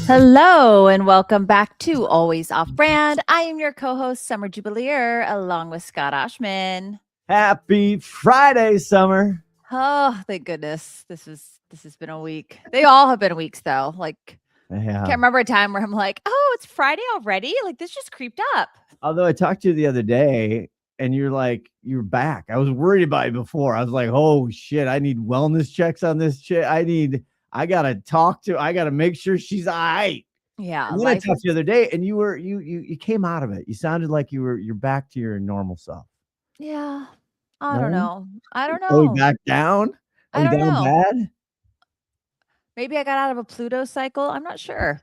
Hello and welcome back to Always Off Brand. I am your co-host, Summer Jubileer, along with Scott Oshman. Happy Friday, Summer. Oh, thank goodness. This has been a week. They all have been weeks though. Like I can't remember a time where I'm like, oh, it's Friday already. Like this just creeped up. Although I talked to you the other day and you're like, you're back. I was worried about you before. I was like, oh shit, I need wellness checks on this chick. I gotta make sure she's all right. Yeah. And then I talked to you the other day and you came out of it. You sounded like you're back to your normal self. Yeah. I don't know. Are we back down? Are we down bad? Maybe I got out of a Pluto cycle. I'm not sure.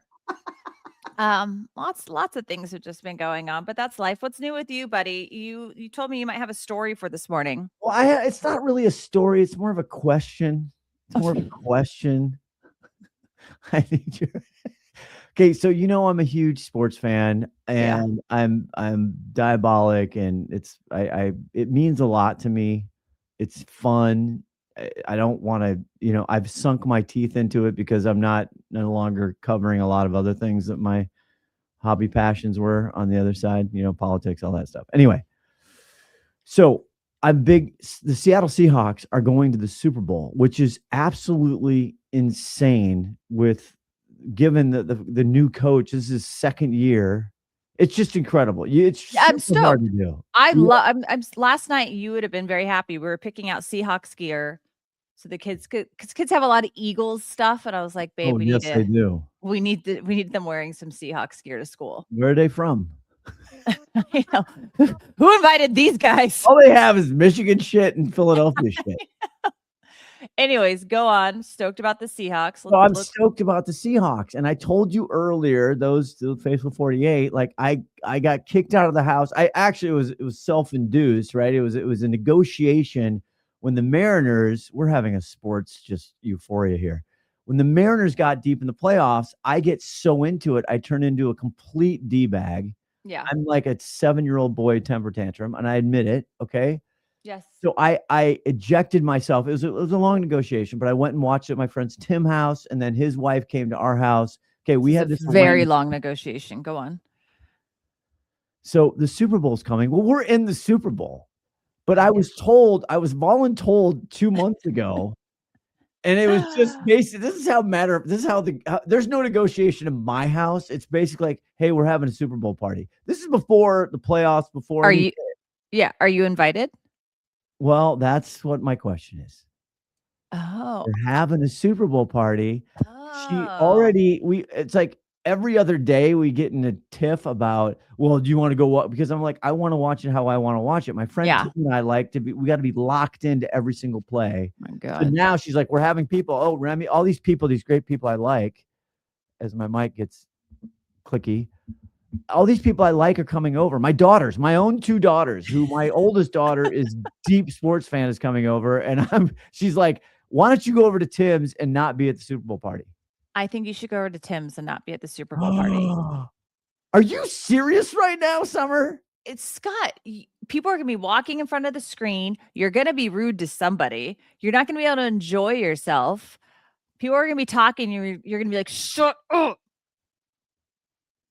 Lots of things have just been going on, but that's life. What's new with you, buddy? You told me you might have a story for this morning. Well, it's not really a story. It's more of a question. I need you. Okay, so I'm a huge sports fan, and I'm diabolic, and it means a lot to me. It's fun. I don't want to, I've sunk my teeth into it because I'm no longer covering a lot of other things that my hobby passions were on the other side, politics, all that stuff. Anyway, so the Seattle Seahawks are going to the Super Bowl, which is absolutely insane given the new coach. This is his second year. It's just incredible. I'm stoked. Hard to do. I'm last night you would have been very happy. We were picking out Seahawks gear. So the kids have a lot of Eagles stuff. And I was like, babe, they do. We need them wearing some Seahawks gear to school. Where are they from? Who invited these guys? All they have is Michigan shit and Philadelphia shit. Anyways, go on. Stoked about the Seahawks. I'm stoked about the Seahawks. And I told you earlier, the faithful 48, like I got kicked out of the house. It was self-induced, right? It was a negotiation when the Mariners, we're having a sports just euphoria here. When the Mariners got deep in the playoffs, I get so into it, I turn into a complete D-bag. Yeah. I'm like a 7-year-old boy temper tantrum, and I admit it, okay? Yes. So I ejected myself. It was a long negotiation, but I went and watched it at my friend's Tim's house, and then his wife came to our house. Okay, we had this very long negotiation. Go on. So the Super Bowl's coming. Well, we're in the Super Bowl, but I was voluntold 2 months ago, and it was just basically, this is how there's no negotiation in my house. It's basically like, hey, we're having a Super Bowl party. This is before the playoffs. Are you invited? Well, that's what my question is. Oh, we're having a Super Bowl party. It's like every other day we get in a tiff about, well, do you want to go what? Because I'm like, I want to watch it how I want to watch it. My friend and I we got to be locked into every single play. My God. So now she's like, we're having people. Oh, Remy, all these people, these great people I like, as my mic gets clicky. All these people I like are coming over. My own 2 daughters, who my oldest daughter is deep sports fan, is coming over. And she's like, why don't you go over to Tim's and not be at the Super Bowl party? I think you should go over to Tim's and not be at the Super Bowl party. Are you serious right now, Summer? It's Scott. People are going to be walking in front of the screen. You're going to be rude to somebody. You're not going to be able to enjoy yourself. People are going to be talking. You're going to be like, shut up.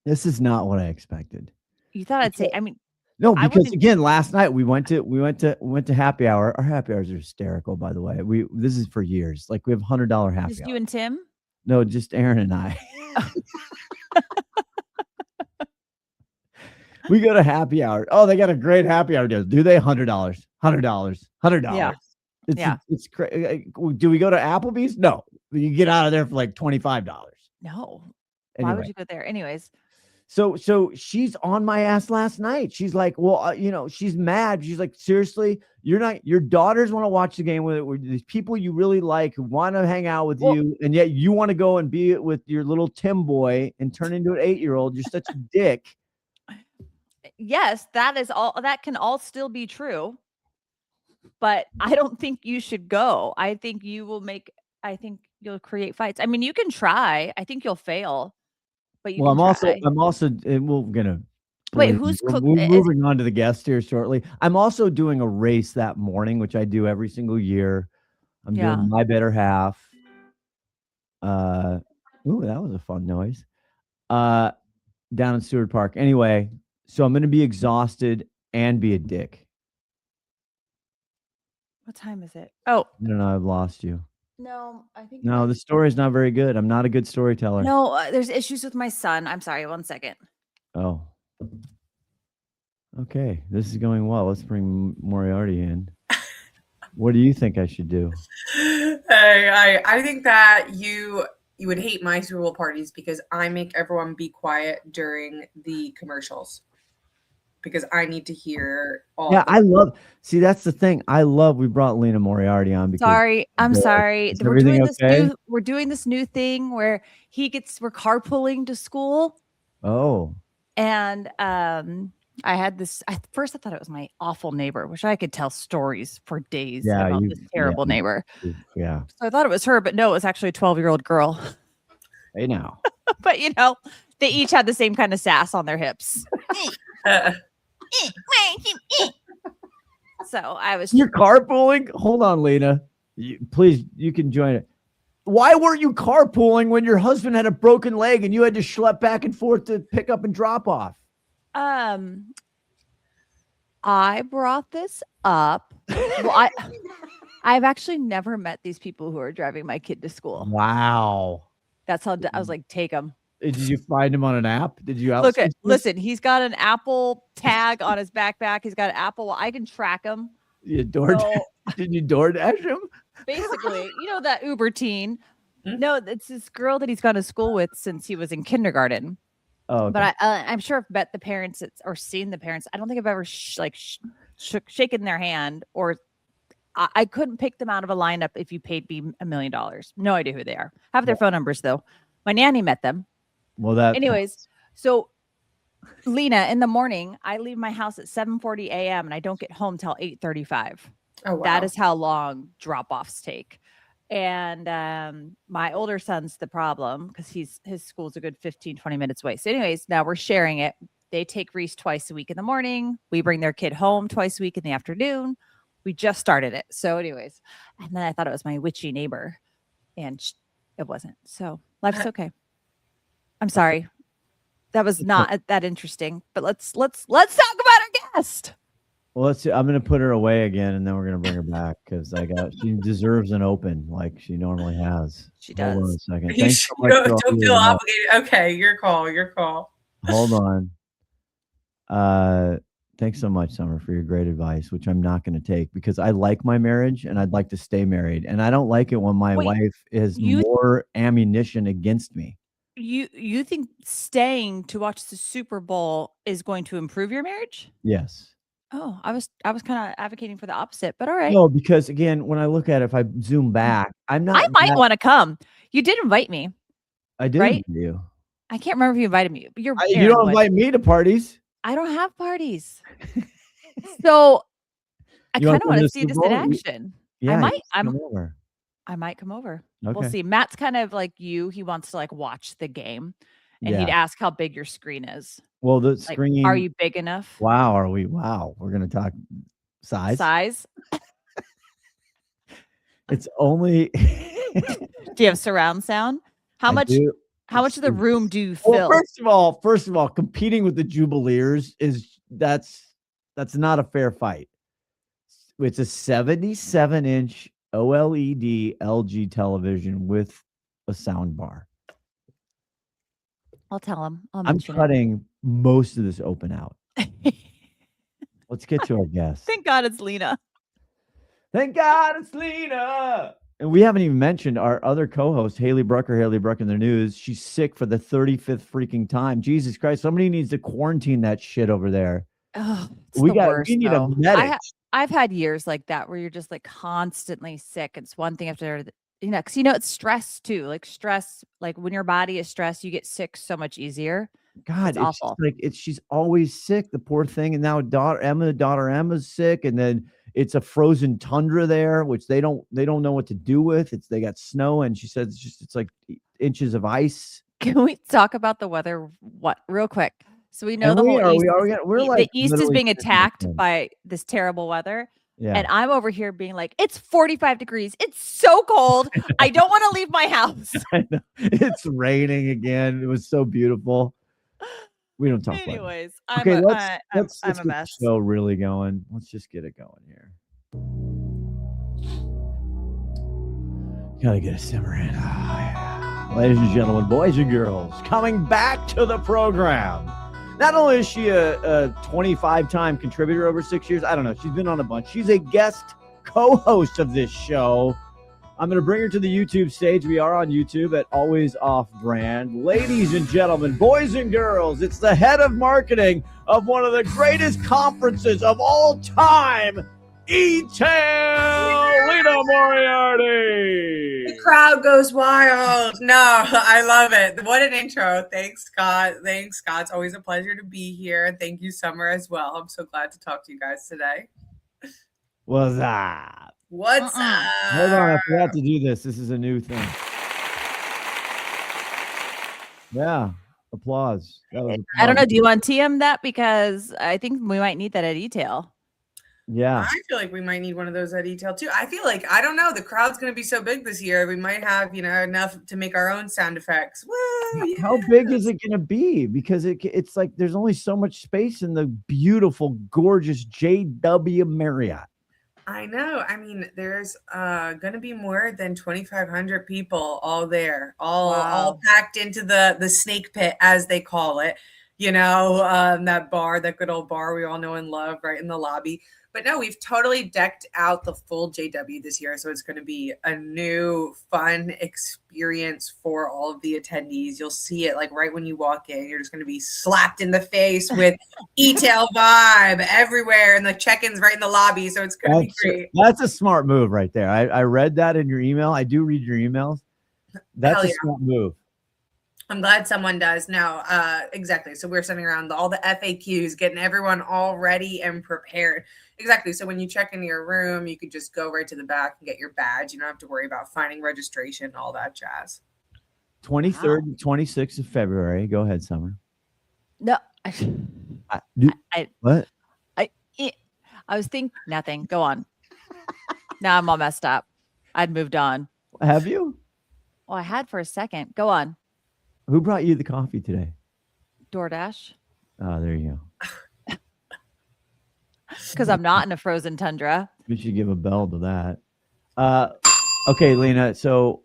This is not what I expected. You thought I'd say, no, because again, last night we went to happy hour. Our happy hours are hysterical, by the way. This is for years. Like we have $100 happy hour. Just you and Tim? No, just Aaron and I. We go to happy hour. Oh, they got a great happy hour deal. Do they? $100, $100. Yeah. It's crazy. Do we go to Applebee's? No. You get out of there for like $25. No. Anyway. Why would you go there? Anyways. So she's on my ass last night. She's like, well, she's mad. She's like, seriously, your daughters want to watch the game with these people you really like who want to hang out with you. And yet you want to go and be with your little Tim boy and turn into an 8-year-old. You're such a dick. Yes, that can all still be true. But I don't think you should go. I think you'll create fights. I mean, you can try. I think you'll fail. But I'm also we're gonna wait. Who's cooking? We're moving on to the guest here shortly. I'm also doing a race that morning, which I do every single year. I'm doing my better half. Ooh, that was a fun noise. down in Seward Park. Anyway, so I'm going to be exhausted and be a dick. What time is it? Oh, I don't know. I've lost you. no, I think No, the story is not very good. I'm not a good storyteller. no, there's issues with my son. I'm sorry. 1 second. Oh. Okay, this is going well. Let's bring Moriarty in. What do you think I should do? I think that you would hate my Super Bowl parties because I make everyone be quiet during the commercials because I need to hear all. Yeah, I love. See, that's the thing. I love. We brought Lena Moriarty on because. Sorry, I'm sorry. Is We're doing everything this okay? new. We're doing this new thing where we're carpooling to school, Oh, and I had this. At first, I thought it was my awful neighbor, which I could tell stories for days about this terrible neighbor. Yeah. So I thought it was her, but no, it was actually a 12-year-old girl. Hey now. But they each had the same kind of sass on their hips. So I was. You're carpooling? Hold on, Lena. Please, you can join it. Why weren't you carpooling when your husband had a broken leg and you had to schlep back and forth to pick up and drop off? I brought this up. Well, I've actually never met these people who are driving my kid to school. Wow. That's how I was like, take them. Did you find him on an app? Did you listen, he's got an Apple tag on his backpack. He's got an Apple. I can track him. Did you DoorDash him? Basically, that Uber teen. No, it's this girl that he's gone to school with since he was in kindergarten. Oh, okay. But I'm sure I've met the parents or seen the parents. I don't think I've ever shaken their hand, or I couldn't pick them out of a lineup if you paid me $1 million. No idea who they are. I have their phone numbers though. My nanny met them. Well, anyways, so Lena, in the morning, I leave my house at 7:40 a.m. and I don't get home till 8:35. Oh, wow. That is how long drop-offs take. And my older son's the problem because his school's a good 15-20 minutes away. So anyways, now we're sharing it. They take Reese twice a week in the morning. We bring their kid home twice a week in the afternoon. We just started it. So anyways, and then I thought it was my witchy neighbor, and it wasn't. So life's okay. I'm sorry. That was not that interesting, but let's talk about our guest. Well, let's see. I'm going to put her away again, and then we're going to bring her back because she deserves an open like she normally has. She does. Hold on a second. Don't feel obligated. Okay, your call. Hold on. Thanks so much, Summer, for your great advice, which I'm not going to take because I like my marriage and I'd like to stay married. And I don't like it when my wife is more ammunition against me. You think staying to watch the Super Bowl is going to improve your marriage? Yes. Oh, I was kind of advocating for the opposite, but all right. No, because again, when I look at it, if I zoom back, I might want to come. You did invite me. I did invite you. I can't remember if you invited me, but you don't invite me to parties. I don't have parties. So I kind of want to see this in action. Yeah, I might come over. Okay. We'll see. Matt's kind of like you. He wants to watch the game, and he'd ask how big your screen is. Well, the screen. Are you big enough? Wow. Are we? Wow. We're going to talk size. It's only. Do you have surround sound? How much of the room do you fill? Well, first of all, competing with the Jubileers that's not a fair fight. It's a 77-inch OLED LG television with a sound bar. I'll tell him. I'm cutting most of this open out. Let's get to our guest. Thank God it's Lena. Thank God it's Lena. And we haven't even mentioned our other co-host, Haley Brucker in the news. She's sick for the 35th freaking time. Jesus Christ. Somebody needs to quarantine that shit over there. Oh, we need a medic. I've had years like that where you're just constantly sick. It's one thing after because it's stress too. Stress, when your body is stressed, you get sick so much easier. God, it's awful. She's always sick, the poor thing. And now daughter Emma's sick, and then it's a frozen tundra there, which they don't know what to do with. They got snow, and she said it's like inches of ice. Can we talk about the weather? Real quick? So we know the East is being attacked by this terrible weather. Yeah. And I'm over here being like, it's 45 degrees. It's so cold. I don't want to leave my house. I know. It's raining again. It was so beautiful. We don't talk about it. Anyways, Okay, let's I'm get a the mess. show really going. Let's just get it going here. Gotta get a simmer in. Oh, yeah. Ladies and gentlemen, boys and girls, coming back to the program. Not only is she a 25-time contributor over 6 years, I don't know, she's been on a bunch. She's a guest co-host of this show. I'm going to bring her to the YouTube stage. We are on YouTube at Always Off Brand. Ladies and gentlemen, boys and girls, it's the head of marketing of one of the greatest conferences of all time, eTail, Lena Moriarty. The crowd goes wild. No, I love it. What an intro. Thanks, Scott. Thanks, Scott. It's always a pleasure to be here. Thank you, Summer, as well. I'm so glad to talk to you guys today. What's up? What's up? Hold on, I forgot to do this. This is a new thing. Yeah, applause. That was I don't know. applause. Do you want TM that? Because I think we might need that at eTail. Yeah. I feel like we might need one of those at eTail too. I feel like, I don't know, the crowd's going to be so big this year. We might have, enough to make our own sound effects. Woo! How big is it going to be? Because it's like there's only so much space in the beautiful, gorgeous JW Marriott. I know. I mean, there's going to be more than 2,500 people all there, all packed into the snake pit, as they call it. That bar, that good old bar we all know and love, right in the lobby. But no, we've totally decked out the full JW this year. So it's going to be a new, fun experience for all of the attendees. You'll see it like right when you walk in. You're just going to be slapped in the face with eTail vibe everywhere. And the check-in's right in the lobby. So it's going to be great. That's a smart move right there. I read that in your email. I do read your emails. That's a smart move. I'm glad someone does. No, exactly. So we're sending around all the FAQs, getting everyone all ready and prepared. Exactly. So when you check into your room, you could just go right to the back and get your badge. You don't have to worry about finding registration, all that jazz. 23rd and 26th of February. Go ahead, Summer. No. What? I was thinking nothing. Go on. Now I'm all messed up. I'd moved on. Have you? Well, I had for a second. Go on. Who brought you the coffee today? DoorDash. Oh, there you go. Because I'm not in a frozen tundra. We should give a bell to that. Okay, Lena. So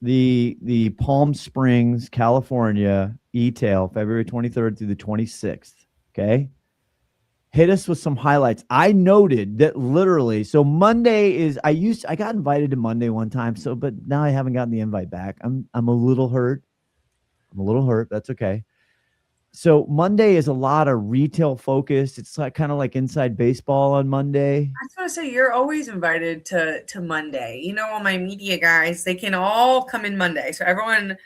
the Palm Springs, California eTail, February 23rd through the 26th. Okay. Hit us with some highlights. I noted that literally, so Monday is, I got invited to Monday one time. but now I haven't gotten the invite back. I'm a little hurt. That's okay. So Monday is a lot of retail focused. It's like kind of like inside baseball on Monday. I was going to say, you're always invited to Monday. All my media guys, they can all come in Monday. So everyone,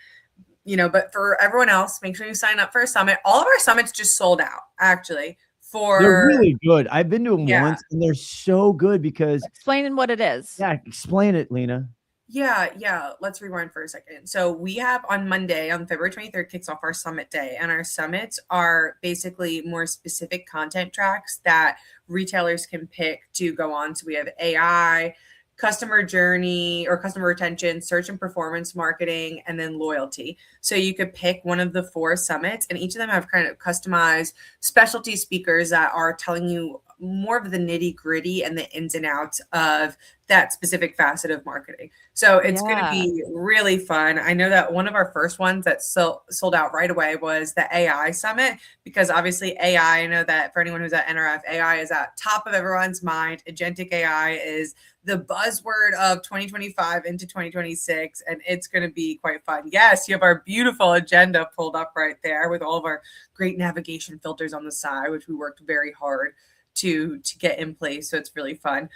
but for everyone else, make sure you sign up for a summit. All of our summits just sold out, actually. They're really good. I've been to them once, and they're so good because... Explaining what it is. Yeah, explain it, Lena. Yeah. Let's rewind for a second. So we have on Monday, on February 23rd, kicks off our summit day. And our summits are basically more specific content tracks that retailers can pick to go on. So we have AI, customer journey or customer retention, search and performance marketing, and then loyalty. So you could pick one of the 4 summits, and each of them have kind of customized specialty speakers that are telling you more of the nitty gritty and the ins and outs of that specific facet of marketing. So it's going to be really fun. I know that one of our first ones that sold out right away was the AI summit, because obviously AI, I know that for anyone who's at NRF, AI is at top of everyone's mind. Agentic AI is the buzzword of 2025 into 2026, and it's going to be quite fun. Yes, you have our beautiful agenda pulled up right there with all of our great navigation filters on the side, which we worked very hard to get in place. So it's really fun.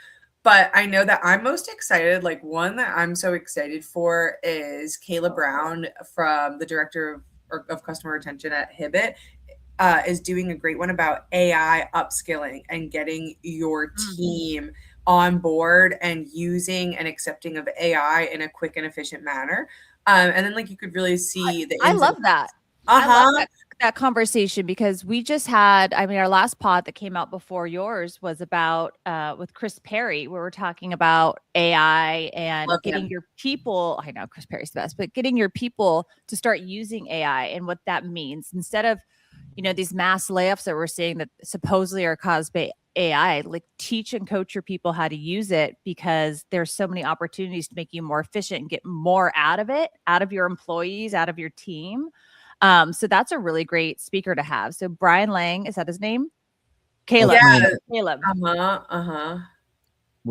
But I know that I'm most excited, like one that I'm so excited for is Kayla Brown, from the director of customer retention at Hibbett, is doing a great one about AI upskilling and getting your team on board and using and accepting of AI in a quick and efficient manner. And then like you could really see I love that. I love that. that conversation because we just had, I mean, our last pod that came out before yours was about with Chris Perry, where we're talking about AI and Love getting him. your people. I know Chris Perry's the best, but getting your people to start using AI and what that means instead of, these mass layoffs that we're seeing that supposedly are caused by AI, like teach and coach your people how to use it because there's so many opportunities to make you more efficient and get more out of it, out of your employees, out of your team. So that's a really great speaker to have. So Brian Lang, is that his name? Caleb. Yeah. Caleb. Uh-huh.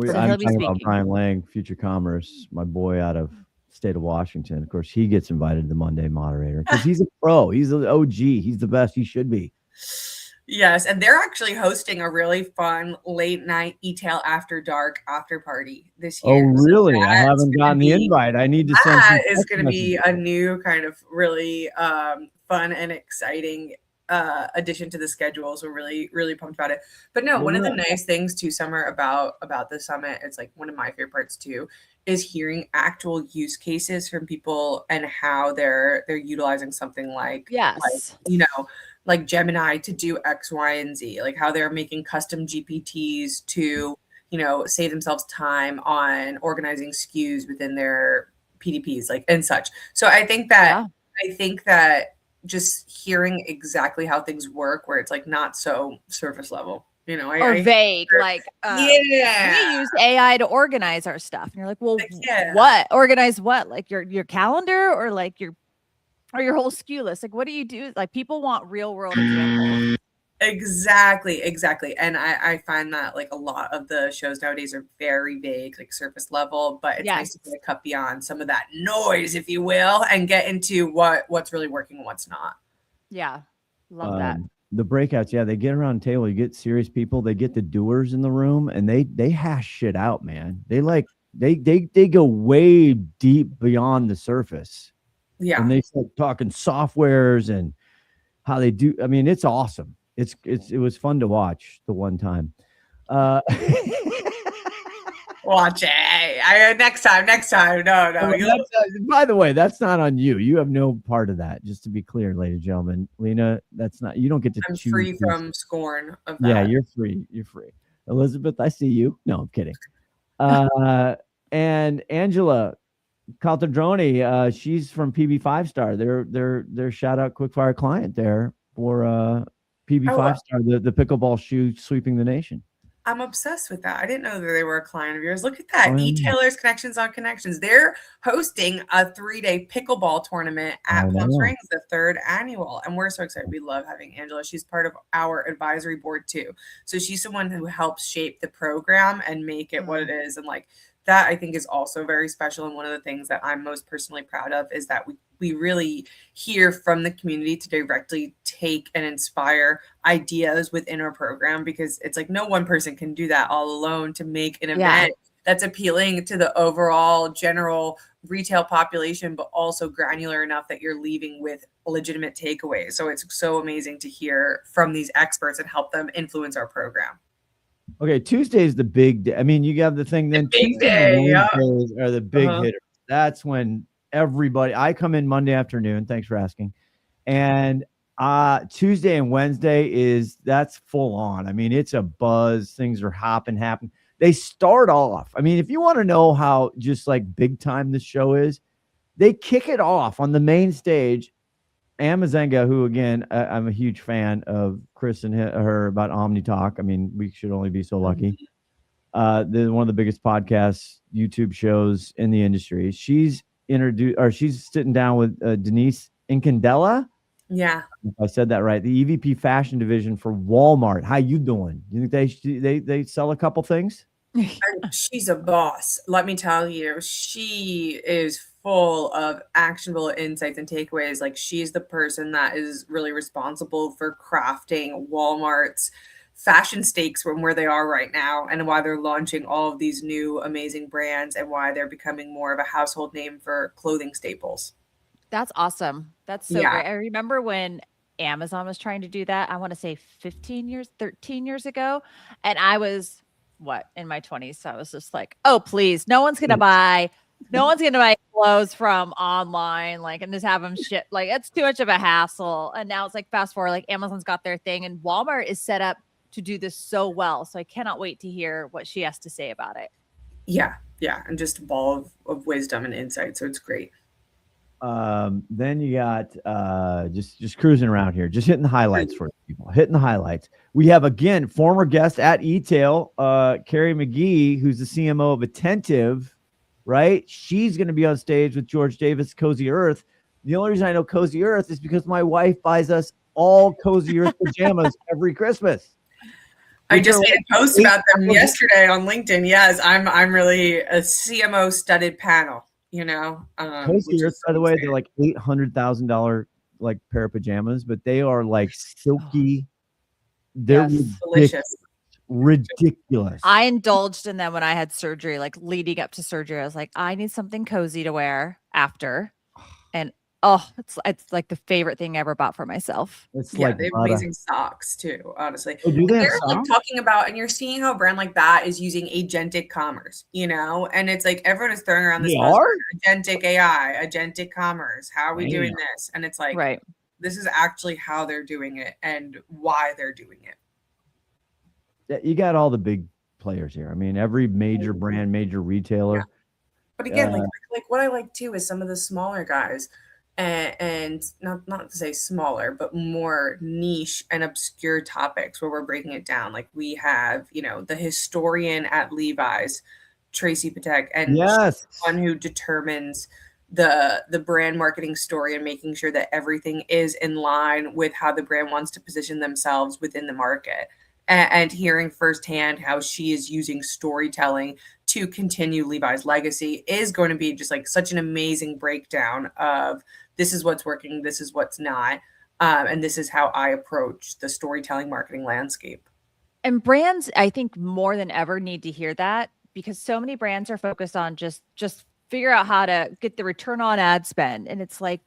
So I'm he'll be talking about speaking. Brian Lang, Future Commerce, my boy out of state of Washington. Of course, he gets invited to the Monday moderator because he's a pro. He's an OG. He's the best. He should be. Yes, and they're actually hosting a really fun late night eTail after dark after party this Oh, year. really? So I haven't gotten the invite. I need to send. That is going to be a new kind of really fun and exciting addition to the schedule. So really, really pumped about it. But no, one of the nice things too, Summer, about the summit, it's like one of my favorite parts too, is hearing actual use cases from people and how they're utilizing something like like Gemini to do X, Y, and Z, like how they're making custom GPTs to, save themselves time on organizing SKUs within their PDPs, like and such. So I think that just hearing exactly how things work, where it's like not so surface level, or vague, like we use AI to organize our stuff, and you're like, well, what organize what? Like your calendar or like your whole SKU list? Like, what do you do? Like, people want real world examples. Exactly. And I find that like a lot of the shows nowadays are very vague, like surface level, but it's nice to get cut beyond some of that noise, if you will, and get into what's really working and what's not. Yeah. Love that. The breakouts, they get around the table, you get serious people, they get the doers in the room, and they hash shit out, man. They they go way deep beyond the surface. Yeah. And they start talking softwares and how they do. I mean, it's awesome. It was fun to watch the one time. Watch it. Next time. No. By the way, that's not on you. You have no part of that. Just to be clear, ladies and gentlemen, Lena, that's not. You don't get to. I'm choose free from scorn of that. Yeah, you're free. You're free. Elizabeth, I see you. No, I'm kidding. And Angela Caltadroni, she's from PB 5-Star. They're shout out Quickfire client there for PB 5-Star, the pickleball shoe sweeping the nation. I'm obsessed with that. I didn't know that they were a client of yours. Look at that. eTailers Connections on Connections. They're hosting a 3-day pickleball tournament at Palm Springs, the 3rd annual. And we're so excited. We love having Angela. She's part of our advisory board too. So she's someone who helps shape the program and make it what it is. And like that, I think, is also very special. And one of the things that I'm most personally proud of is that we really hear from the community to directly take and inspire ideas within our program, because it's like no one person can do that all alone to make an event that's appealing to the overall general retail population, but also granular enough that you're leaving with legitimate takeaways. So it's so amazing to hear from these experts and help them influence our program. Okay, Tuesday is the big day. I mean, you have the thing then. Tuesday are the big hitters. That's when everybody. I come in Monday afternoon. Thanks for asking. And Tuesday and Wednesday that's full on. I mean, it's a buzz. Things are happening. They start off. I mean, if you want to know how just like big time this show is, they kick it off on the main stage. Amazenga, who again, I'm a huge fan of Chris and her about Omni Talk. I mean, we should only be so lucky. They're one of the biggest podcasts, YouTube shows in the industry. She's sitting down with Denise Incandela. Yeah, if I said that right. The EVP fashion division for Walmart. How you doing? You think they sell a couple things? She's a boss. Let me tell you, she is full of actionable insights and takeaways. Like, she's the person that is really responsible for crafting Walmart's fashion stakes from where they are right now, and why they're launching all of these new amazing brands, and why they're becoming more of a household name for clothing staples. That's awesome. That's so great. I remember when Amazon was trying to do that, I want to say 13 years ago. And I was in my 20s. So I was just like, oh, please, no one's going to buy No one's gonna buy clothes from online, like, and just have them ship. Like, it's too much of a hassle. And now it's like fast forward, like Amazon's got their thing, and Walmart is set up to do this so well. So I cannot wait to hear what she has to say about it. Yeah, and just a ball of wisdom and insight. So it's great. Then you got just cruising around here, just hitting the highlights for people, hitting the highlights. We have again former guest at eTail, Carrie McGee, who's the CMO of Attentive, right? She's going to be on stage with George Davis, Cozy Earth. The only reason I know Cozy Earth is because my wife buys us all Cozy Earth pajamas every Christmas. I just made a post about them yesterday on LinkedIn. Yes, I'm really a CMO studded panel. You know, Cozy Earth, by the way, they're like $800,000 like pair of pajamas, but they are like silky. They're delicious. Ridiculous. I indulged in them when I had surgery, like leading up to surgery. I was like, I need something cozy to wear after. And it's like the favorite thing I ever bought for myself. It's yeah, like they have amazing socks too, honestly. Oh, do they They're like talking about, and you're seeing how a brand like that is using agentic commerce, you know, and it's like everyone is throwing around this agentic AI, agentic commerce. How are we doing this? And it's like, right, this is actually how they're doing it and why they're doing it. You got all the big players here. I mean, every major brand, major retailer. Yeah. But again, like what I like too is some of the smaller guys, and not to say smaller, but more niche and obscure topics where we're breaking it down. Like we have, you know, the historian at Levi's, Tracy Patek, and she's the one who determines the brand marketing story and making sure that everything is in line with how the brand wants to position themselves within the market. And hearing firsthand how she is using storytelling to continue Levi's legacy is going to be just like such an amazing breakdown of this is what's working, this is what's not, and this is how I approach the storytelling marketing landscape. And brands, I think more than ever need to hear that, because so many brands are focused on just figure out how to get the return on ad spend. And it's like,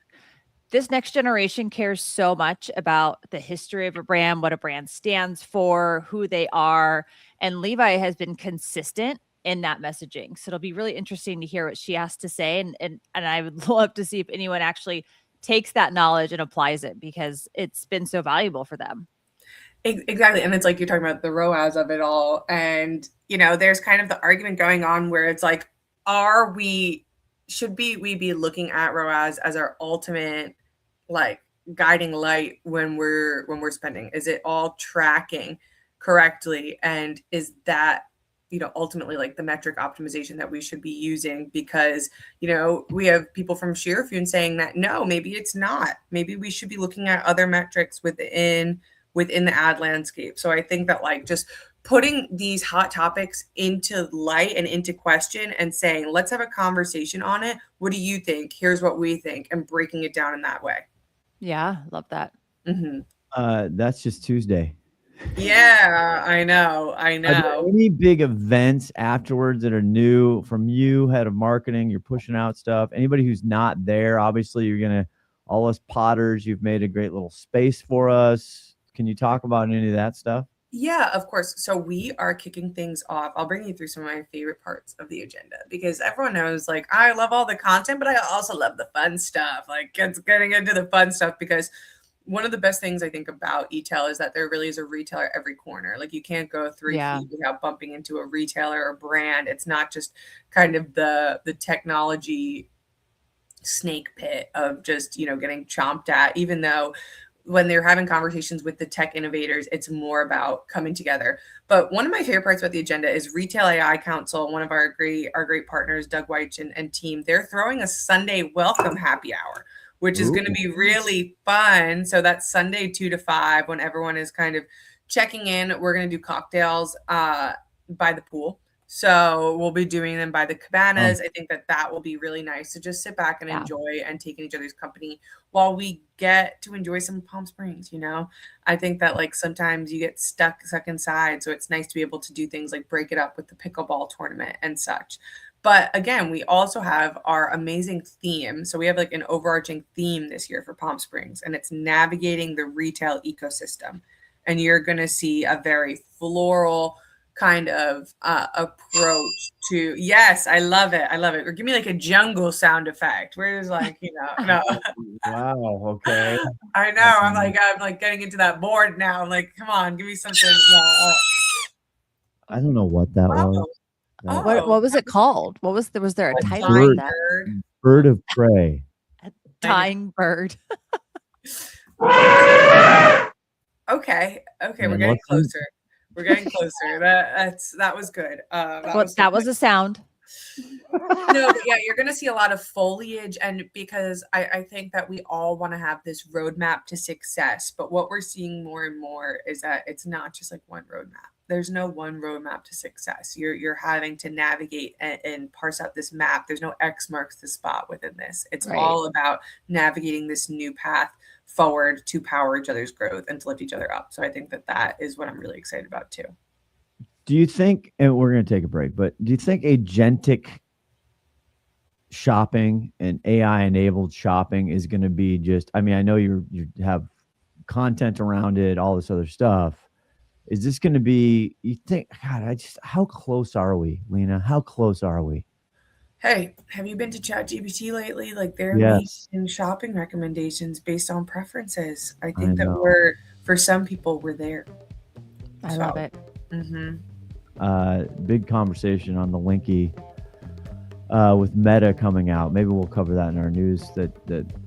this next generation cares so much about the history of a brand, what a brand stands for, who they are. And Levi has been consistent in that messaging. So it'll be really interesting to hear what she has to say. And I would love to see if anyone actually takes that knowledge and applies it, because it's been so valuable for them. Exactly. And it's like you're talking about the ROAS of it all. And, you know, there's kind of the argument going on where it's like, should we be looking at ROAS as our ultimate like guiding light when we're spending? Is it all tracking correctly? And is that, you know, ultimately like the metric optimization that we should be using? Because, you know, we have people from Sheerfune saying that no, maybe it's not. Maybe we should be looking at other metrics within the ad landscape. So I think that like just putting these hot topics into light and into question and saying, let's have a conversation on it. What do you think? Here's what we think, and breaking it down in that way. Yeah, love that. Mm-hmm. That's just Tuesday. Yeah, I know. Are there any big events afterwards that are new from you, head of marketing? You're pushing out stuff. Anybody who's not there, obviously you're gonna, all us potters, you've made a great little space for us. Can you talk about any of that stuff? Yeah, of course. So we are kicking things off. I'll bring you through some of my favorite parts of the agenda, because everyone knows like I love all the content, but I also love the fun stuff. Like it's getting into the fun stuff, because one of the best things I think about eTail is that there really is a retailer every corner. Like you can't go 3 feet without bumping into a retailer or brand. It's not just kind of the technology snake pit of just, you know, getting chomped at, even though when they're having conversations with the tech innovators, it's more about coming together. But one of my favorite parts about the agenda is Retail AI Council. One of our great partners, Doug Weich and team, they're throwing a Sunday welcome happy hour, which is going to be really fun. So that's Sunday 2 to 5 when everyone is kind of checking in. We're going to do cocktails by the pool. So we'll be doing them by the cabanas. I think that will be really nice to just sit back and enjoy and take in each other's company while we get to enjoy some Palm Springs. You know, I think that like sometimes you get stuck inside. So it's nice to be able to do things like break it up with the pickleball tournament and such. But again, we also have our amazing theme. So we have like an overarching theme this year for Palm Springs, and it's navigating the retail ecosystem. And you're going to see a very floral, kind of approach to. Yes, I love it. I love it. Or give me like a jungle sound effect where it's like, no. Wow. Okay. I know. I'm like getting into that board now. I'm like, come on, give me something. I don't know what that was. Oh. What was it called? Was there a title dying of that? Bird of prey. A dying bird. Okay, Yeah, we're getting closer. We're getting closer. That was good. That was a sound. No, but yeah, you're gonna see a lot of foliage, and because I think that we all want to have this roadmap to success, but what we're seeing more and more is that it's not just like one roadmap. There's no one roadmap to success. You're having to navigate and parse out this map. There's no X marks the spot within this. It's all about navigating this new path forward to power each other's growth and to lift each other up. So I think that is what I'm really excited about too. Do you think, and we're going to take a break, but do you think agentic shopping and AI enabled shopping is going to be just, I mean, I know you have content around it, all this other stuff. Is this going to be, you think, God, how close are we, Lena? How close are we? Hey, have you been to ChatGPT lately? Like they're making shopping recommendations based on preferences. I think that for some people, we're there. I love it. Big conversation on the Linky with Meta coming out. Maybe we'll cover that in our news that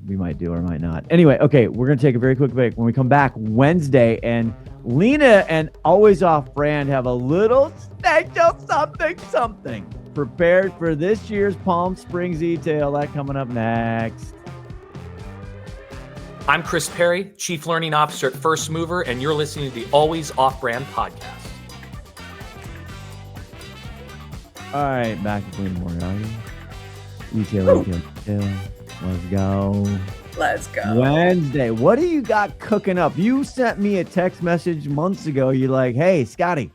we might do or might not. Anyway, okay, we're going to take a very quick break. When we come back Wednesday, and Lena and Always Off Brand have a little special something prepared for this year's Palm Springs eTail. That coming up next. I'm Chris Perry, Chief Learning Officer at First Mover, and you're listening to the Always Off Brand podcast. All right, back with Lena Moriarty. eTail. Let's go. Wednesday. What do you got cooking up? You sent me a text message months ago. You're like, hey, Scotty,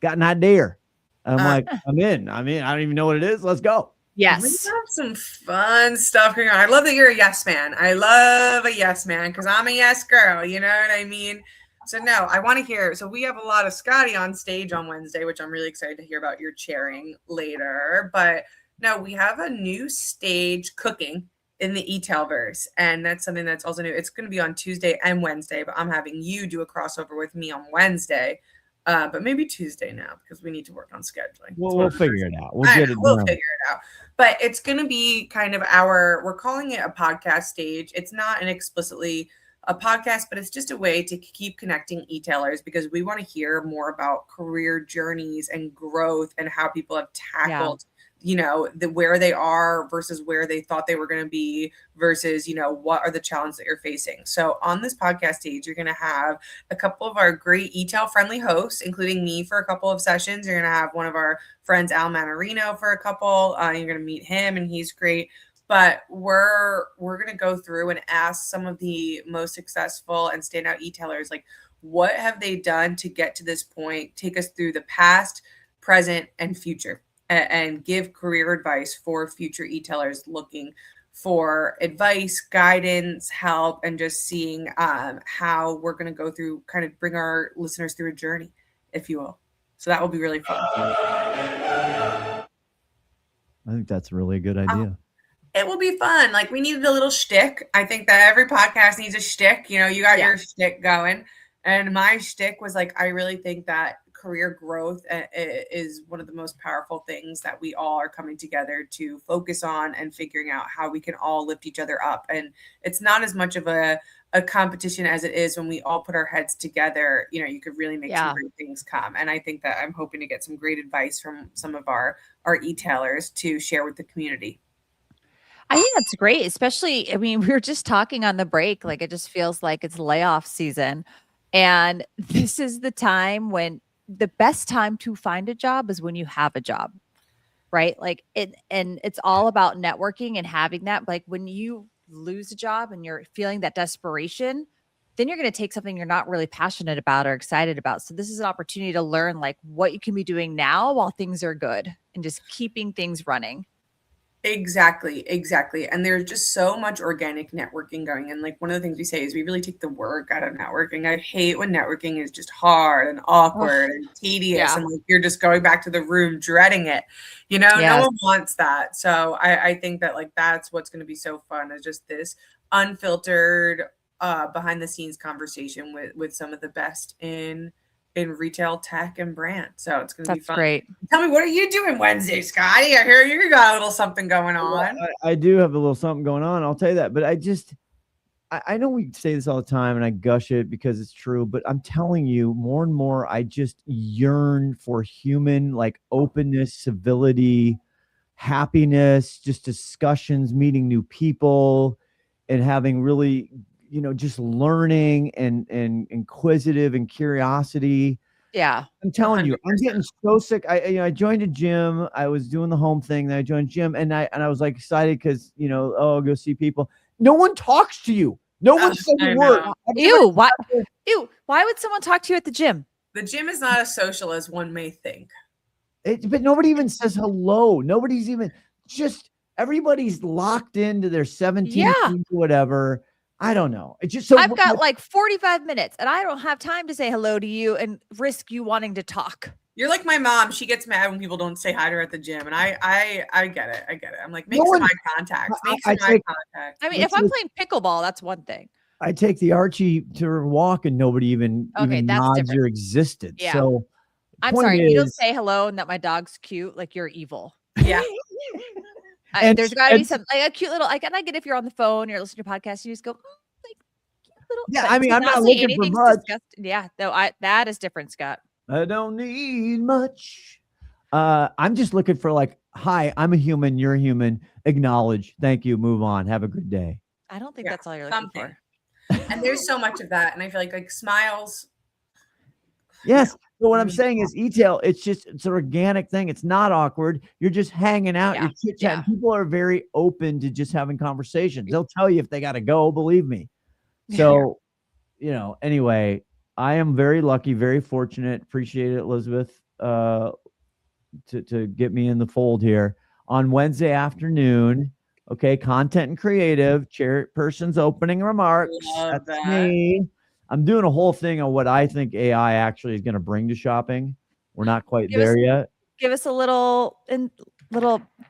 got an idea. And I'm like, I'm in. I don't even know what it is. Let's go. Yes. We have some fun stuff going on. I love that you're a yes man. I love a yes man because I'm a yes girl. You know what I mean? So no, I want to hear. So we have a lot of Scotty on stage on Wednesday, which I'm really excited to hear about your chairing later. But no, we have a new stage cooking in the eTail verse. And that's something that's also new. It's going to be on Tuesday and Wednesday, but I'm having you do a crossover with me on Wednesday. But maybe Tuesday now because we need to work on scheduling. We'll figure it out. We'll figure it out. But it's going to be kind of we're calling it a podcast stage. It's not an explicitly a podcast, but it's just a way to keep connecting e-tailers because we want to hear more about career journeys and growth and how people have tackled where they are versus where they thought they were going to be versus, what are the challenges that you're facing. So on this podcast stage, you're going to have a couple of our great eTail friendly hosts, including me for a couple of sessions. You're going to have one of our friends, Al Manarino, for a couple. You're going to meet him and he's great. But we're going to go through and ask some of the most successful and standout e-tailers, like what have they done to get to this point, take us through the past, present, and future. And give career advice for future e-tailers looking for advice, guidance, help, and just seeing how we're going to go through, kind of bring our listeners through a journey, if you will. So that will be really fun. I think that's a really good idea. It will be fun. Like we needed a little shtick. I think that every podcast needs a shtick. You got your shtick going. And my shtick was like, I really think that career growth is one of the most powerful things that we all are coming together to focus on and figuring out how we can all lift each other up. And it's not as much of a competition as it is when we all put our heads together. You could really make some great things come. And I think that I'm hoping to get some great advice from some of our e-tailers to share with the community. I think that's great, especially, we were just talking on the break, like it just feels like it's layoff season. And this is the time when the best time to find a job is when you have a job, right? Like and it's all about networking and having that. Like when you lose a job and you're feeling that desperation, then you're going to take something you're not really passionate about or excited about. So this is an opportunity to learn like what you can be doing now while things are good and just keeping things running. Exactly. And there's just so much organic networking going. And like one of the things we say is we really take the work out of networking. I hate when networking is just hard and awkward and tedious and like you're just going back to the room dreading it. You know, no one wants that. So I think that like that's what's going to be so fun is just this unfiltered behind the scenes conversation with some of the best in retail, tech, and brand. So it's going to be fun. Great. Tell me, what are you doing Wednesday, Scotty? I hear you got a little something going on. I do have a little something going on. I'll tell you that. But I know we say this all the time and I gush it because it's true, but I'm telling you more and more, I just yearn for human, like openness, civility, happiness, just discussions, meeting new people and having really, just learning and inquisitive and curiosity. Yeah. I'm telling you, I'm getting so sick. I joined a gym. I was doing the home thing. Then I joined gym and I was like excited because, I'll go see people. No one talks to you. No one says a word. Ew. Why would someone talk to you at the gym? The gym is not as social as one may think. But nobody even says hello. Nobody's even everybody's locked into their 17, whatever. I don't know. It's just so I've got like 45 minutes and I don't have time to say hello to you and risk you wanting to talk. You're like my mom. She gets mad when people don't say hi to her at the gym. And I get it. I'm like, make some eye contact. I mean, if I'm playing pickleball, that's one thing. I take the Archie to walk and nobody even nods your existence. Yeah. So I'm sorry. You don't say hello and that my dog's cute. Like you're evil. Yeah. There's got to be some like a cute little. I get if you're on the phone, you're listening to a podcast, you just go like cute little. Yeah, I mean, I'm not looking for much. Yeah, though that is different, Scott. I don't need much. I'm just looking for like, hi, I'm a human, you're a human. Acknowledge, thank you, move on, have a good day. I don't think that's all you're looking for. And there's so much of that, and I feel like smiles. Yes. So what I'm saying is eTail, it's an organic thing. It's not awkward. You're just hanging out. You're chit-chatting. People are very open to just having conversations. They'll tell you if they got to go, believe me. So, anyway, I am very lucky, very fortunate. Appreciate it, Elizabeth, to get me in the fold here on Wednesday afternoon. Okay. Content and creative chairperson's opening remarks. That's me. I'm doing a whole thing on what I think AI actually is going to bring to shopping. We're not quite there yet. Give us a little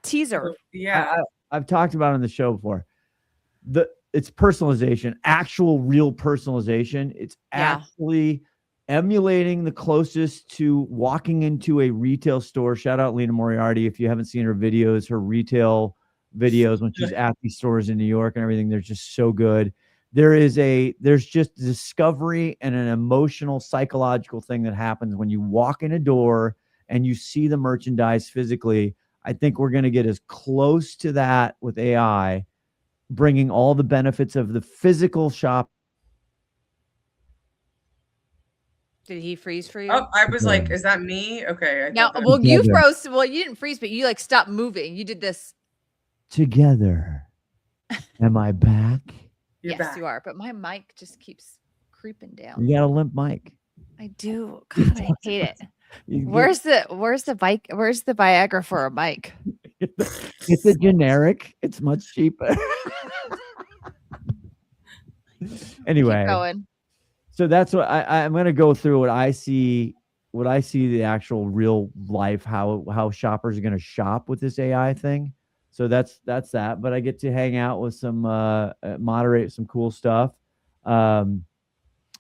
teaser. Yeah. I've talked about it on the show before. It's personalization, actual real personalization. It's actually emulating the closest to walking into a retail store. Shout out Lena Moriarty. If you haven't seen her videos, her retail videos when she's at these stores in New York and everything, they're just so good. There's just discovery and an emotional, psychological thing that happens when you walk in a door and you see the merchandise physically. I think we're going to get as close to that with AI, bringing all the benefits of the physical shop. Did he freeze for you? Oh, I was like, is that me? Okay. You froze. Well, you didn't freeze, but you like stopped moving. You did this. Together. Am I back? You're back. You are, but my mic just keeps creeping down. You got a limp mic. I do. God, I hate it. Where's the Viagra for a mic? It's a generic. It's much cheaper. Anyway, keep going. So that's what I'm going to go through. What I see the actual real life how shoppers are going to shop with this AI thing. So that's that. But I get to hang out with some moderate some cool stuff.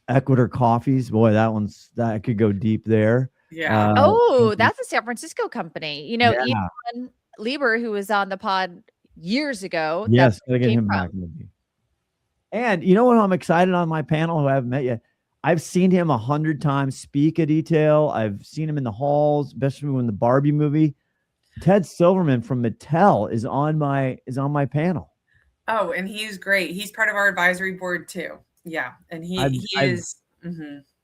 Ecuador Coffees, boy, that could go deep there. Yeah. That's a San Francisco company. Elon Lieber, who was on the pod years ago. Yes, gotta get him back. And you know what? I'm excited on my panel who I haven't met yet. I've seen him 100 times speak at eTail. I've seen him in the halls, especially when the Barbie movie. Ted Silverman from Mattel is on my panel. Oh, and he's great. He's part of our advisory board too. Yeah, and he is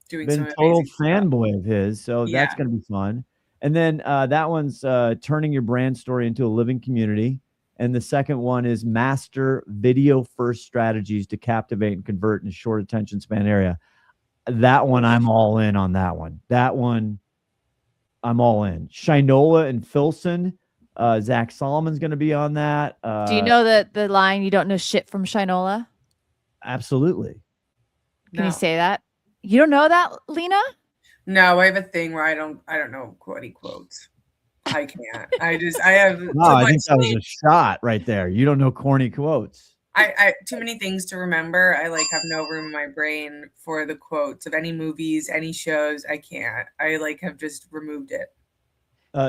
doing been some total amazing fanboy stuff. of his, so that's going to be fun. And then that one's turning your brand story into a living community. And the second one is master video first strategies to captivate and convert in a short attention span area. That one, I'm all in on that one. That one, I'm all in. Shinola and Filson, Zach Solomon's going to be on that. Do you know the line, "You don't know shit from Shinola"? Absolutely. Can you say that? You don't know that, Lena? No, I have a thing where I don't know any quotes. I can't. I have. Wow, I think that was a shot right there. You don't know corny quotes. I too many things to remember. I have no room in my brain for the quotes of any movies, any shows. I can't. I have just removed it.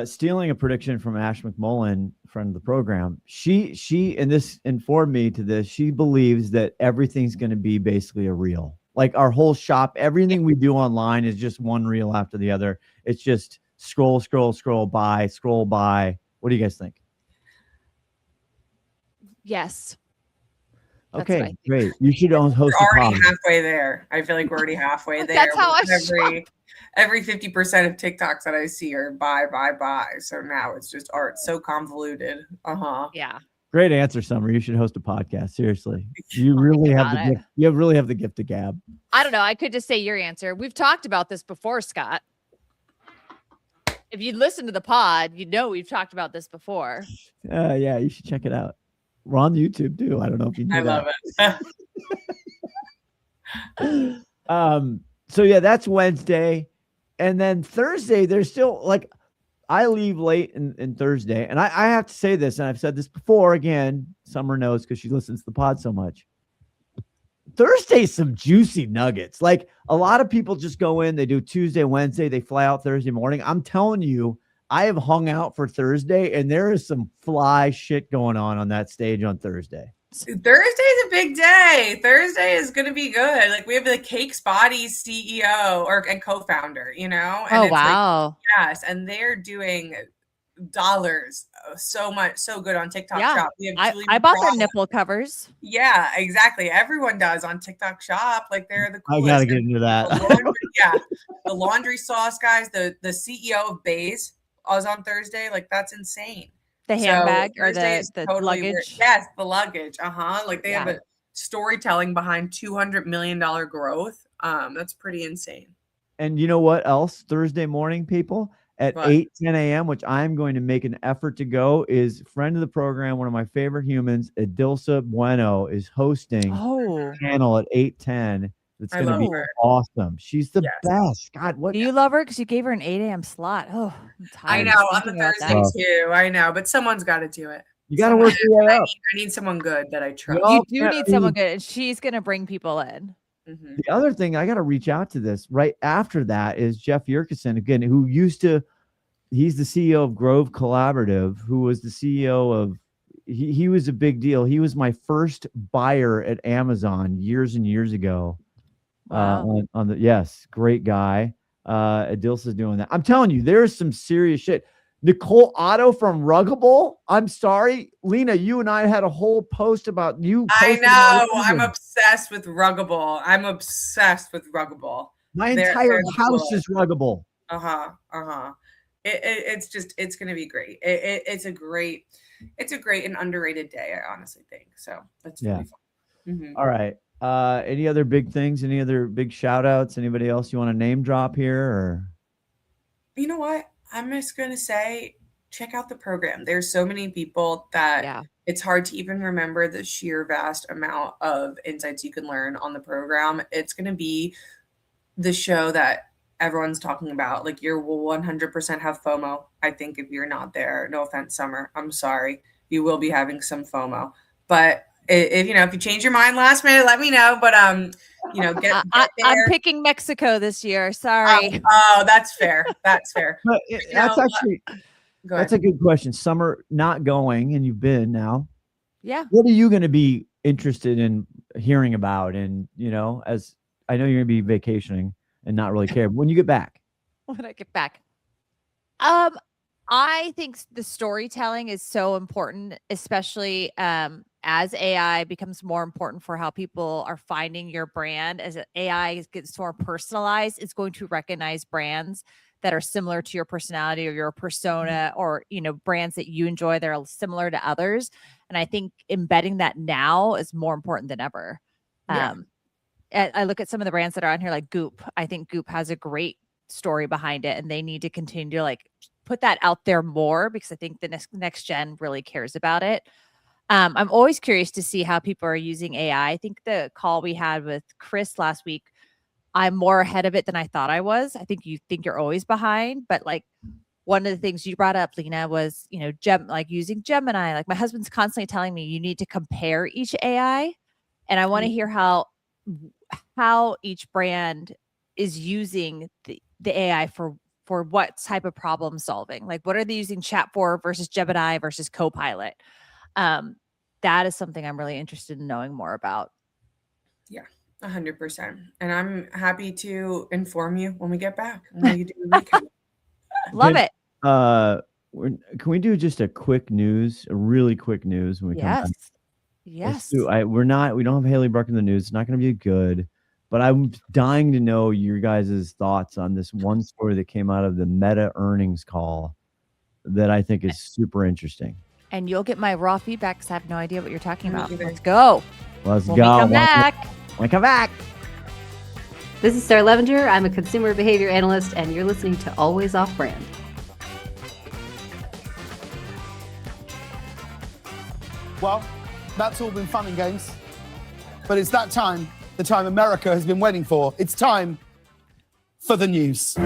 Stealing a prediction from Ash McMullen, friend of the program, she and this informed me to this. She believes that everything's going to be basically a reel. Like our whole shop, everything we do online is just one reel after the other. It's just scroll by. What do you guys think? Yes. Okay, great. You should host We're a already pod. halfway there. I feel like we're already halfway there. That's how I every 50% of TikToks that I see are buy. So now it's just art. So convoluted. Yeah. Great answer, Summer. You should host a podcast. Seriously, you really have the gift. You really have the gift of gab. I don't know. I could just say your answer. We've talked about this before, Scott. If you listen to the pod, you know we've talked about this before. Yeah, you should check it out. We're on YouTube too. I don't know if you knew that. I love it. So yeah, that's Wednesday. And then Thursday, there's still I leave late in Thursday. And I have to say this, and I've said this before. Again, Summer knows because she listens to the pod so much. Thursday's some juicy nuggets. Like a lot of people just go in, they do Tuesday, Wednesday, they fly out Thursday morning. I'm telling you, I have hung out for Thursday, and there is some fly shit going on that stage on Thursday. Thursday's a big day. Thursday is going to be good. We have the Cakes Bodies CEO and co-founder, And Oh, wow. Yes. And they're doing dollars so good on TikTok Yeah. Shop. I bought their nipple covers. Yeah, exactly. Everyone does on TikTok Shop. They're the coolest. I got to get into that. The laundry sauce guys, the CEO of Bays was on Thursday. That's insane. The handbag or Thursday the totally luggage. Yes, the luggage. They have a storytelling behind $200 million growth. That's pretty insane. And you know what else? Thursday morning, people at 10 a.m., which I'm going to make an effort to go, is friend of the program, one of my favorite humans, Adilsa Bueno, is hosting a panel at 8:10. It's going to be awesome. She's the best. God, what do you love her? Because you gave her an 8 a.m. slot. Oh, I'm tired. I know on the Thursday too. I know, but someone's got to do it. You got to work your way up. I need someone good that I trust. You do need someone good, and she's going to bring people in. Mm-hmm. The other thing, I got to reach out to this right after that is Jeff Yerkeson, again, who he's the CEO of Grove Collaborative, who was the CEO of, he was a big deal. He was my first buyer at Amazon years and years ago. Wow. Great guy. Adilsa's doing that. I'm telling you, there's some serious shit. Nicole Otto from Ruggable. I'm sorry, Lena, you and I had a whole post about you. I know. I'm obsessed with Ruggable. My entire house is Ruggable. It's going to be great. It's a great and underrated day, I honestly think. So that's really fun. Mm-hmm. All right. Any other big things? Any other big shout outs? Anybody else you want to name drop here? Or you know what? I'm just going to say, check out the program. There's so many people that it's hard to even remember the sheer vast amount of insights you can learn on the program. It's going to be the show that everyone's talking about. You will 100% have FOMO. I think if you're not there, no offense, Summer, I'm sorry, you will be having some FOMO. But if you change your mind last minute, let me know. But get there. I'm picking Mexico this year. Sorry. Oh, that's fair. That's fair. But that's a good question. Summer not going, and you've been now. Yeah. What are you going to be interested in hearing about? And as I know you're going to be vacationing and not really care when you get back. When I get back, I think the storytelling is so important, especially as AI becomes more important for how people are finding your brand. As AI gets more personalized, it's going to recognize brands that are similar to your personality or your persona, or brands that you enjoy that are similar to others. And I think embedding that now is more important than ever. Yeah. I look at some of the brands that are on here, like Goop. I think Goop has a great story behind it, and they need to continue to put that out there more because I think the next gen really cares about it. I'm always curious to see how people are using AI. I think the call we had with Chris last week, I'm more ahead of it than I thought I was. I think you think you're always behind, but like one of the things you brought up, Lena, was, you know, like using Gemini. Like my husband's constantly telling me you need to compare each AI. And I want to hear how each brand is using the AI for what type of problem solving. Like what are they using chat for versus Gemini versus Copilot? That is something I'm really interested in knowing more about. Yeah, 100%. And I'm happy to inform you when we get back. When you do the recap. Love it. Can we do just a really quick news when we come back? Yes. We don't have Haley Bruck in the news. It's not going to be good, but I'm dying to know your guys' thoughts on this one story that came out of the Meta earnings call that I think is super interesting. And you'll get my raw feedback because I have no idea what you're talking about. Let's go. Let's go. We come back. When we come back. This is Sarah Levenger. I'm a consumer behavior analyst, and you're listening to Always Off Brand. Well, that's all been fun and games, but it's that time, the time America has been waiting for. It's time for the news.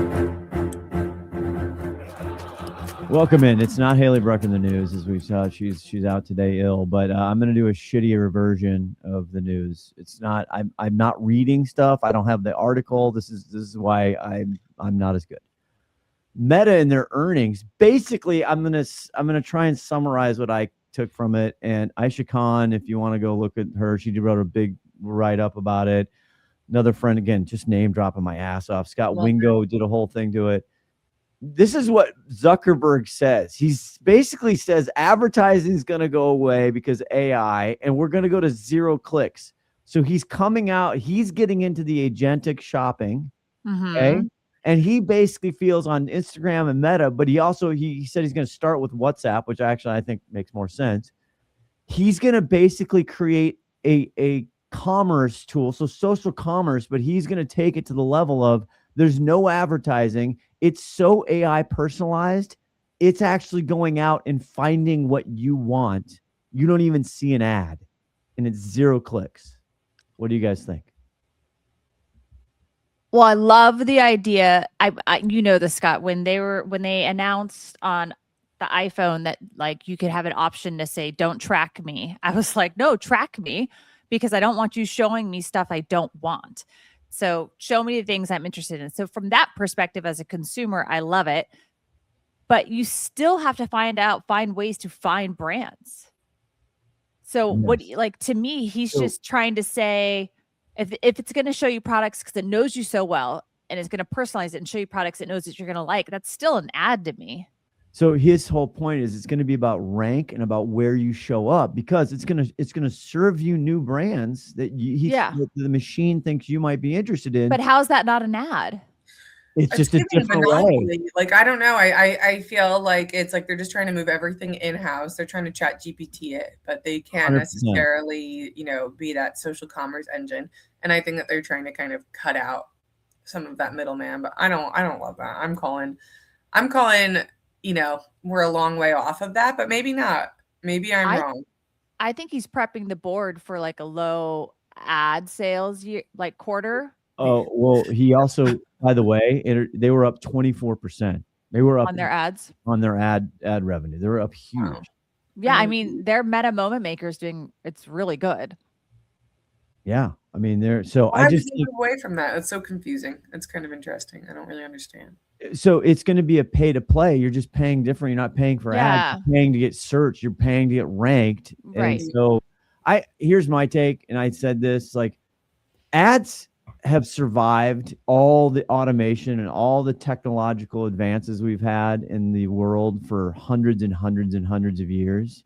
Welcome in. It's not Haley Bruck in the news, as we saw. She's out today ill, but I'm going to do a shittier version of the news. It's not. I'm not reading stuff. I don't have the article. This is why I'm not as good. Meta in their earnings. Basically, I'm gonna try and summarize what I took from it. And Aisha Khan, if you want to go look at her, she wrote a big write up about it. Another friend, again, just name dropping my ass off. Scott Wingo did a whole thing to it. This is what Zuckerberg says. He basically says advertising is going to go away because AI, and we're going to go to 0 clicks. So he's coming out. He's getting into the agentic shopping. Okay. And he basically feels on Instagram and Meta, but he said he's going to start with WhatsApp, which actually I think makes more sense. He's going to basically create a commerce tool, so social commerce, but he's going to take it to the level of there's no advertising. It's so AI personalized. It's actually going out and finding what you want. You don't even see an ad, and it's 0 clicks. What do you guys think? Well, I love the idea. I you know this, Scott, when they announced on the iPhone that like you could have an option to say, don't track me. I was like, no, track me, because I don't want you showing me stuff I don't want. So show me the things I'm interested in. So from that perspective, as a consumer, I love it. But you still have to find ways to find brands. So to me, he's just trying to say, if it's going to show you products because it knows you so well, and it's going to personalize it and show you products it knows that you're going to like, that's still an ad to me. So his whole point is it's going to be about rank and about where you show up, because it's going to serve you new brands that the machine thinks you might be interested in. But how's that not an ad? It's just a different way. Like, I don't know. I feel like it's like they're just trying to move everything in-house. They're trying to chat GPT it, but they can't 100%. necessarily, be that social commerce engine. And I think that they're trying to kind of cut out some of that middleman, but I don't love that. I'm calling, we're a long way off of that, but maybe not. Maybe I'm wrong. I think he's prepping the board for like a low ad sales year, like quarter. Oh, well, he also, by the way, they were up 24%. They were up on their ads, on their ad revenue. They were up huge. Wow. Yeah. I mean, their Meta Moment Makers it's really good. Yeah. I mean, so I just move away from that. It's so confusing. It's kind of interesting. I don't really understand. So it's going to be a pay to play. You're just paying different. You're not paying for ads. You're paying to get searched. You're paying to get ranked. Right. And so here's my take. And I said this, like, ads have survived all the automation and all the technological advances we've had in the world for hundreds and hundreds and hundreds of years.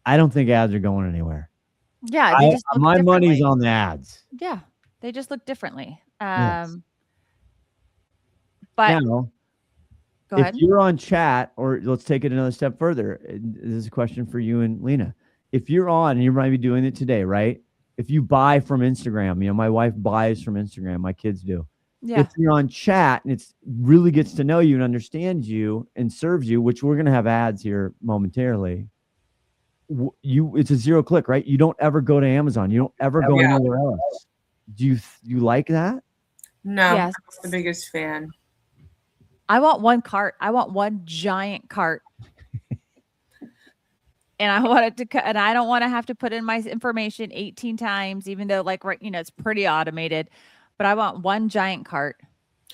I don't think ads are going anywhere. Yeah. My money's on the ads. Yeah. They just look differently. Yes. But now, go ahead. If you're on chat, or let's take it another step further. This is a question for you and Lena. If you're on, and you might be doing it today, right? If you buy from Instagram, my wife buys from Instagram, my kids do. Yeah. If you're on chat and it's really gets to know you and understands you and serves you, which we're going to have ads here momentarily, it's a 0-click, right? You don't ever go to Amazon. You don't ever go anywhere else. Do you like that? No, Yes. I'm not the biggest fan. I want one cart. I want one giant cart. And I want it to, and I don't want to have to put in my information 18 times, even though like, right, it's pretty automated, but I want one giant cart.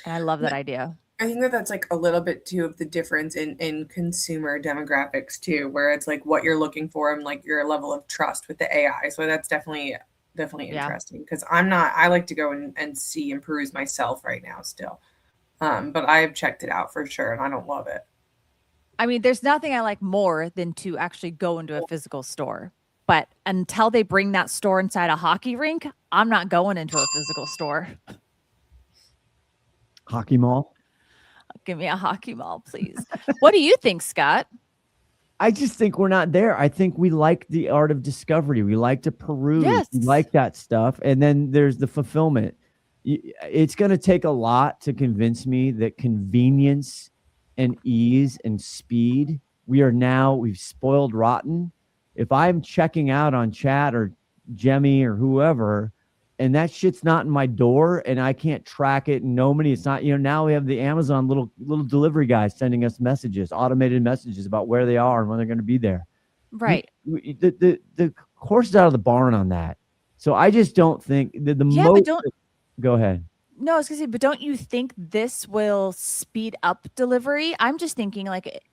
And I love that idea. I think that's like a little bit too of the difference in consumer demographics too, where it's like what you're looking for and like your level of trust with the AI. So that's definitely interesting because I like to go and see and peruse myself right now still. But I have checked it out for sure and I don't love it. I mean, there's nothing I like more than to actually go into a physical store. But until they bring that store inside a hockey rink, I'm not going into a physical store. Hockey mall? Give me a hockey mall, please. What do you think, Scott? I just think we're not there. I think we like the art of discovery. We like to peruse. Yes. We like that stuff. And then there's the fulfillment. It's going to take a lot to convince me that convenience and ease and speed, we've spoiled rotten. If I'm checking out on chat or Jemmy or whoever, and that shit's not in my door and I can't track it and nobody, it's not, now we have the Amazon little delivery guys sending us messages, automated messages about where they are and when they're going to be there. Right. The horse is out of the barn on that. So I just don't think go ahead. No, I was gonna say, but don't you think this will speed up delivery? I'm just thinking like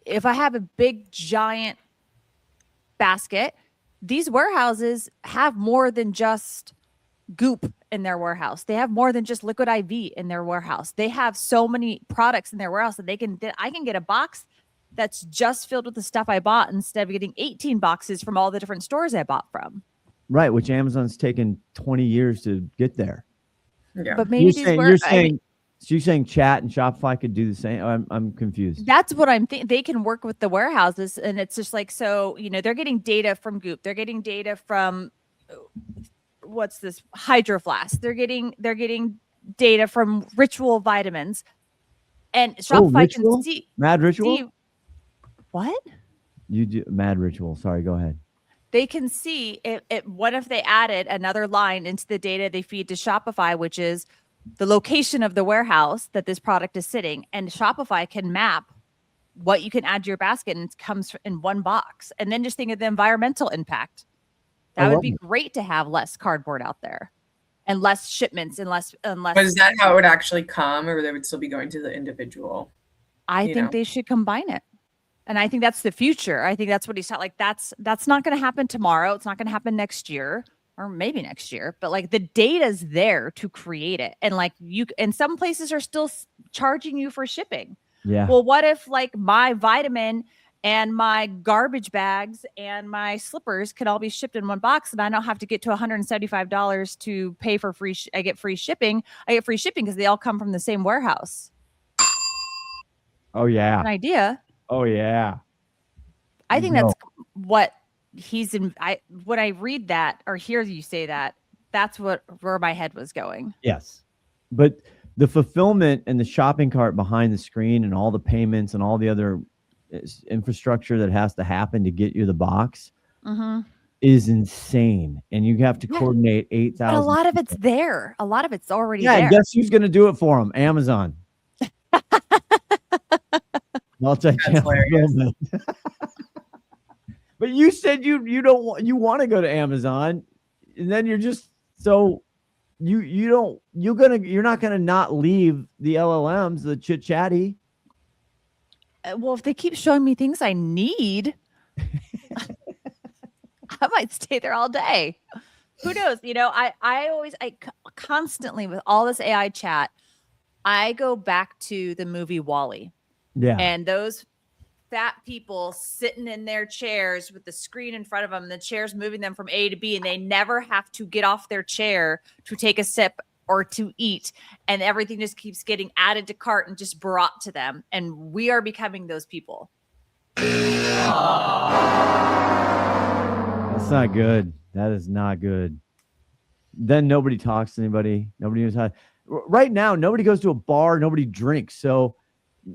if I have a big giant basket, these warehouses have more than just goop in their warehouse. They have more than just liquid IV in their warehouse. They have so many products in their warehouse that I can get a box that's just filled with the stuff I bought instead of getting 18 boxes from all the different stores I bought from. Right, which Amazon's taken 20 years to get there. Yeah. But maybe you're saying chat and Shopify could do the same. I'm confused. That's what I'm thinking. They can work with the warehouses, and it's just like, so they're getting data from Goop. They're getting data from what's this Hydro Flask. They're getting data from Ritual Vitamins, and Shopify can see Mad Ritual. What you do? Mad Ritual. Sorry, go ahead. They can see what if they added another line into the data they feed to Shopify, which is the location of the warehouse that this product is sitting, and Shopify can map what you can add to your basket, and it comes in one box. And then just think of the environmental impact. That would be great to have less cardboard out there and less shipments and less. But is that how it would actually come, or they would still be going to the individual? I think they should combine it. And I think that's the future. I think that's what he's like. That's not going to happen tomorrow. It's not going to happen next year or maybe next year, but like the data's there to create it. And like and some places are still charging you for shipping. Yeah. Well, what if like my vitamin and my garbage bags and my slippers could all be shipped in one box and I don't have to get to $175 to pay for I get free shipping. I get free shipping because they all come from the same warehouse. Oh yeah. An idea. Oh yeah. I think that's what when I read that or hear you say that, that's where my head was going. Yes. But the fulfillment and the shopping cart behind the screen and all the payments and all the other infrastructure that has to happen to get you the box is insane. And you have to coordinate 8,000. But a lot of it's there. A lot of it's already there. Yeah, guess who's going to do it for them? Amazon. Multi-channel. But you said you want to go to Amazon, and then you're just so you're not gonna not leave the LLMs, the chit chatty. Well, if they keep showing me things I need, I might stay there all day. Who knows? I constantly with all this AI chat, I go back to the movie WALL-E. Yeah. And those fat people sitting in their chairs with the screen in front of them, the chair's moving them from A to B, and they never have to get off their chair to take a sip or to eat. And everything just keeps getting added to cart and just brought to them. And we are becoming those people. That's not good. That is not good. Then nobody talks to anybody. Nobody knows how. right now, nobody goes to a bar, nobody drinks. So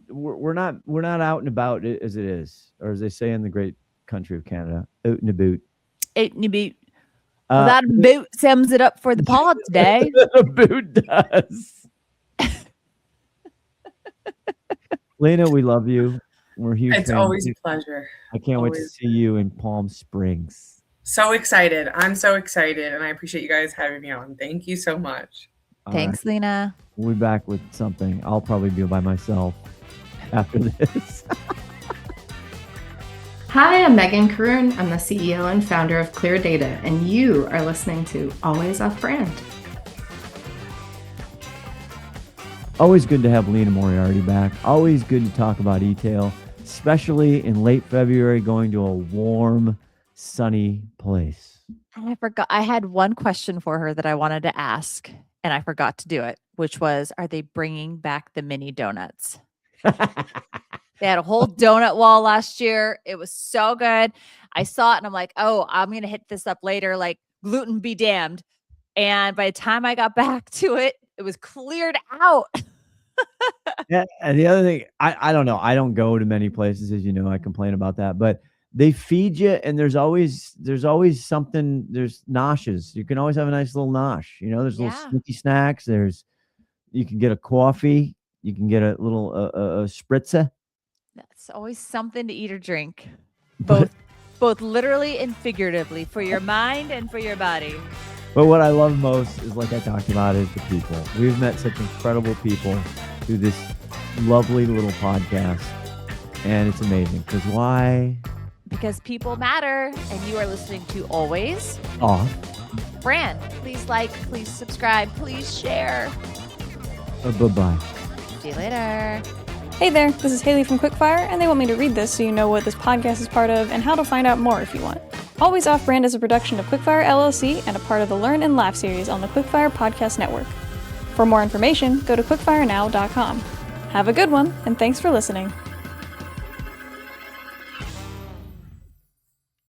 we're not out and about as it is, or as they say in the great country of Canada, out and about. Out and about. Well, that boot sums it up for the pod today. A boot does. Lena, we love you. We're huge. It's always a pleasure. I can't wait to see you in Palm Springs. So excited. I'm so excited, and I appreciate you guys having me on. Thank you so much. Thanks, Lena. We'll be back with something. I'll probably be by myself after this. Hi, I'm Megan Caroon. I'm the CEO and founder of Clear Data, and you are listening to Always Off Brand. Always good to have Lena Moriarty back. Always good to talk about eTail, especially in late February, going to a warm, sunny place. And I forgot. I had one question for her that I wanted to ask, and I forgot to do it, which was, are they bringing back the mini donuts? They had a whole donut wall last year. It was so good. I saw it and I'm like, oh, I'm going to hit this up later, like gluten be damned. And by the time I got back to it, it was cleared out. Yeah. And the other thing, I don't know. I don't go to many places, as you know, I complain about that, but they feed you and there's always something, there's noshes. You can always have a nice little nosh, there's little sneaky snacks. You can get a coffee. You can get a little a spritzer. That's always something to eat or drink, both literally and figuratively, for your mind and for your body. But what I love most is, like I talked about, is the people. We've met such incredible people through this lovely little podcast, and it's amazing. Because why? Because people matter, and you are listening to Always Off Brand. Please like, please subscribe, please share. Bye-bye. See you later. Hey there, this is Haley from Quickfire, and they want me to read this so you know what this podcast is part of and how to find out more if you want. Always Off Brand is a production of Quickfire LLC and a part of the Learn and Laugh series on the Quickfire Podcast Network. For more information, go to quickfirenow.com. Have a good one, and thanks for listening.